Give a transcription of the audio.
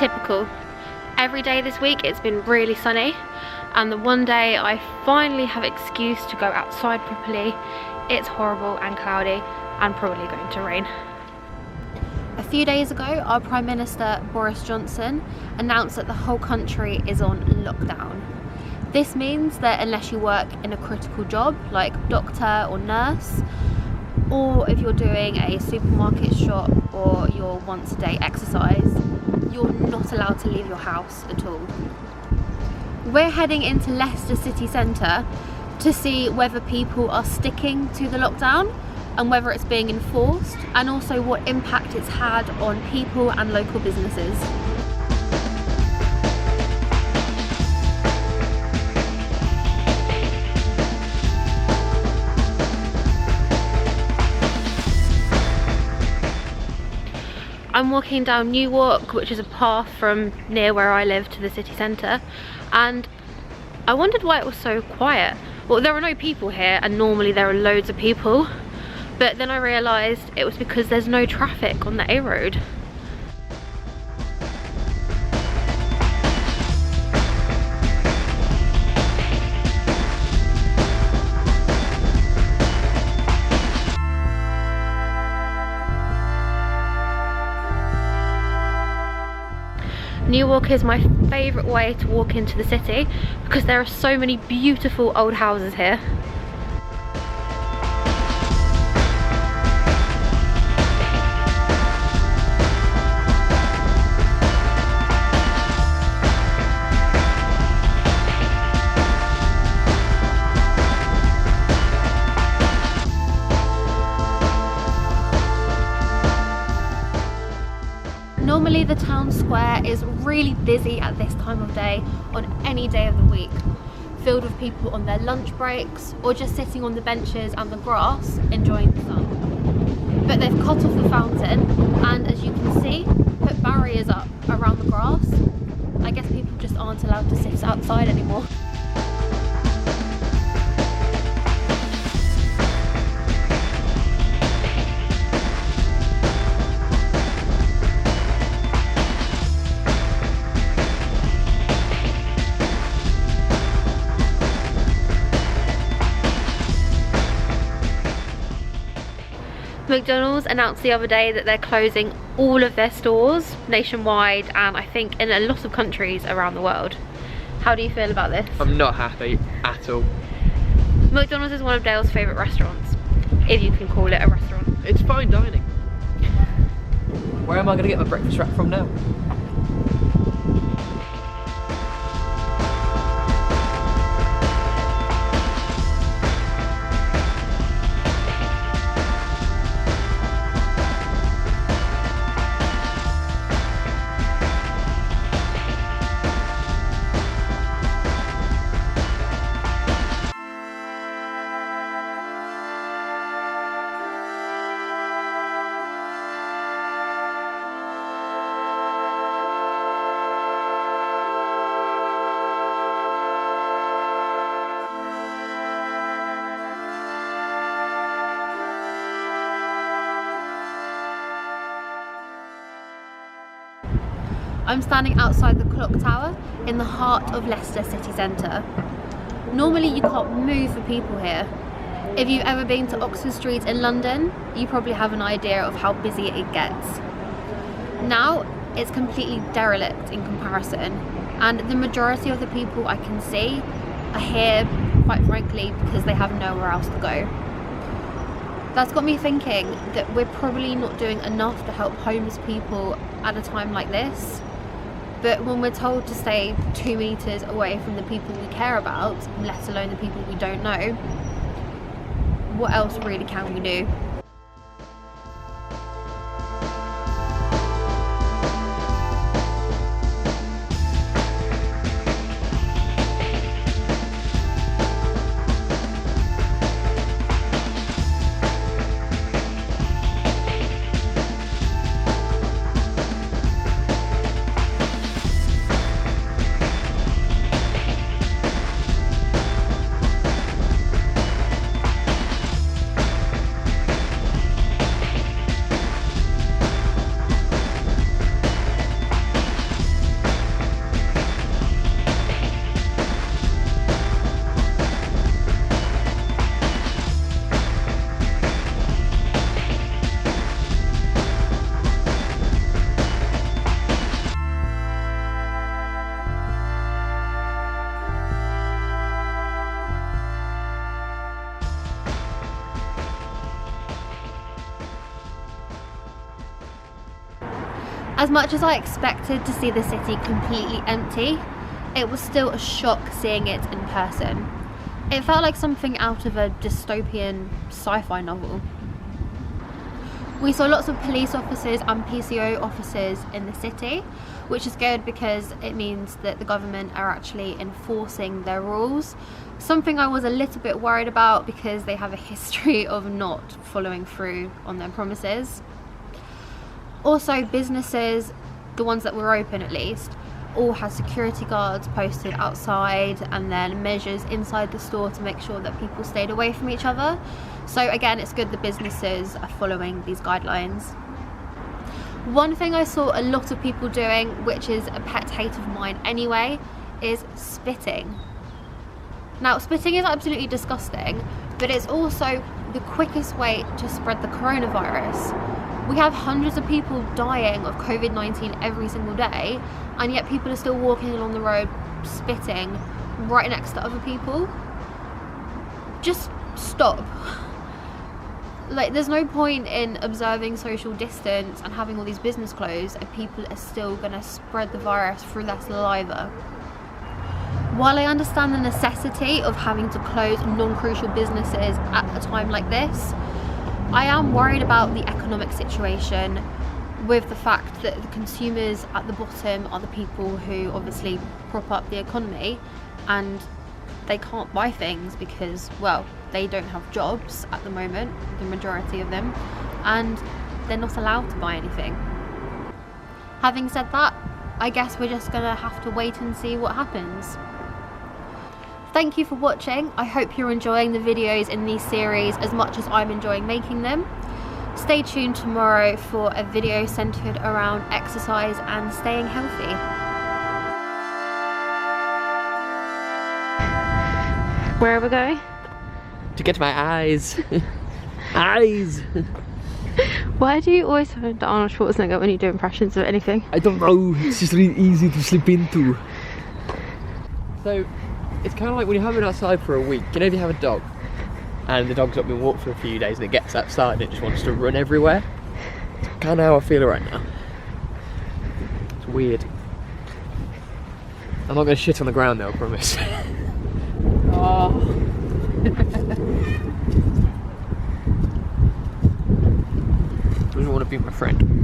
typical. Every day this week it's been really sunny, and the one day I finally have excuse to go outside properly, it's horrible and cloudy and probably going to rain. A few days ago, our Prime Minister Boris Johnson announced that the whole country is on lockdown. This means that unless you work in a critical job like doctor or nurse, or if you're doing a supermarket shop or your once a day exercise, you're not allowed to leave your house at all. We're heading into Leicester city centre to see whether people are sticking to the lockdown and whether it's being enforced, and also what impact it's had on people and local businesses. I'm walking down New Walk, which is a path from near where I live to the city centre, and I wondered why it was so quiet. Well, there are no people here, and normally there are loads of people, but then I realised it was because there's no traffic on the A road. New Walk is my favourite way to walk into the city because there are so many beautiful old houses here. Normally the town square is really busy at this time of day on any day of the week, filled with people on their lunch breaks or just sitting on the benches and the grass enjoying the sun. But they've cut off the fountain and, as you can see, put barriers up around the grass. I guess people just aren't allowed to sit outside anymore. McDonald's announced the other day that they're closing all of their stores nationwide, and I think in a lot of countries around the world. How do you feel about this? I'm not happy at all. McDonald's is one of Dale's favourite restaurants, if you can call it a restaurant. It's fine dining. Where am I going to get my breakfast wrap from now? I'm standing outside the clock tower in the heart of Leicester city centre. Normally you can't move for people here. If you've ever been to Oxford Street in London, you probably have an idea of how busy it gets. Now it's completely derelict in comparison, and the majority of the people I can see are here, quite frankly, because they have nowhere else to go. That's got me thinking that we're probably not doing enough to help homeless people at a time like this. But when we're told to stay 2 meters away from the people we care about, let alone the people we don't know, what else really can we do? As much as I expected to see the city completely empty, it was still a shock seeing it in person. It felt like something out of a dystopian sci-fi novel. We saw lots of police officers and PCO officers in the city, which is good because it means that the government are actually enforcing their rules. Something I was a little bit worried about because they have a history of not following through on their promises. Also, businesses, the ones that were open at least, all had security guards posted outside and then measures inside the store to make sure that people stayed away from each other. So again, it's good the businesses are following these guidelines. One thing I saw a lot of people doing, which is a pet hate of mine anyway, is spitting. Now, spitting is absolutely disgusting, but it's also the quickest way to spread the coronavirus. We have hundreds of people dying of COVID-19 every single day, and yet people are still walking along the road spitting right next to other people. Just stop. Like, there's no point in observing social distance and having all these business closed if people are still going to spread the virus through their saliva. While I understand the necessity of having to close non-crucial businesses at a time like this, I am worried about the economic situation, with the fact that the consumers at the bottom are the people who obviously prop up the economy, and they can't buy things because, well, they don't have jobs at the moment, the majority of them, and they're not allowed to buy anything. Having said that, I guess we're just gonna have to wait and see what happens. Thank you for watching. I hope you're enjoying the videos in these series as much as I'm enjoying making them. Stay tuned tomorrow for a video centered around exercise and staying healthy. Where are we going? To get my eyes. Eyes! Why do you always have to Arnold Schwarzenegger when you do impressions of anything? I don't know, it's just really easy to slip into. So, it's kind of like when you're having outside for a week. You know, if you have a dog and the dog's not been walked for a few days and it gets outside and it just wants to run everywhere. It's kind of how I feel right now. It's weird. I'm not going to shit on the ground though, I promise. Oh. Doesn't want to be my friend.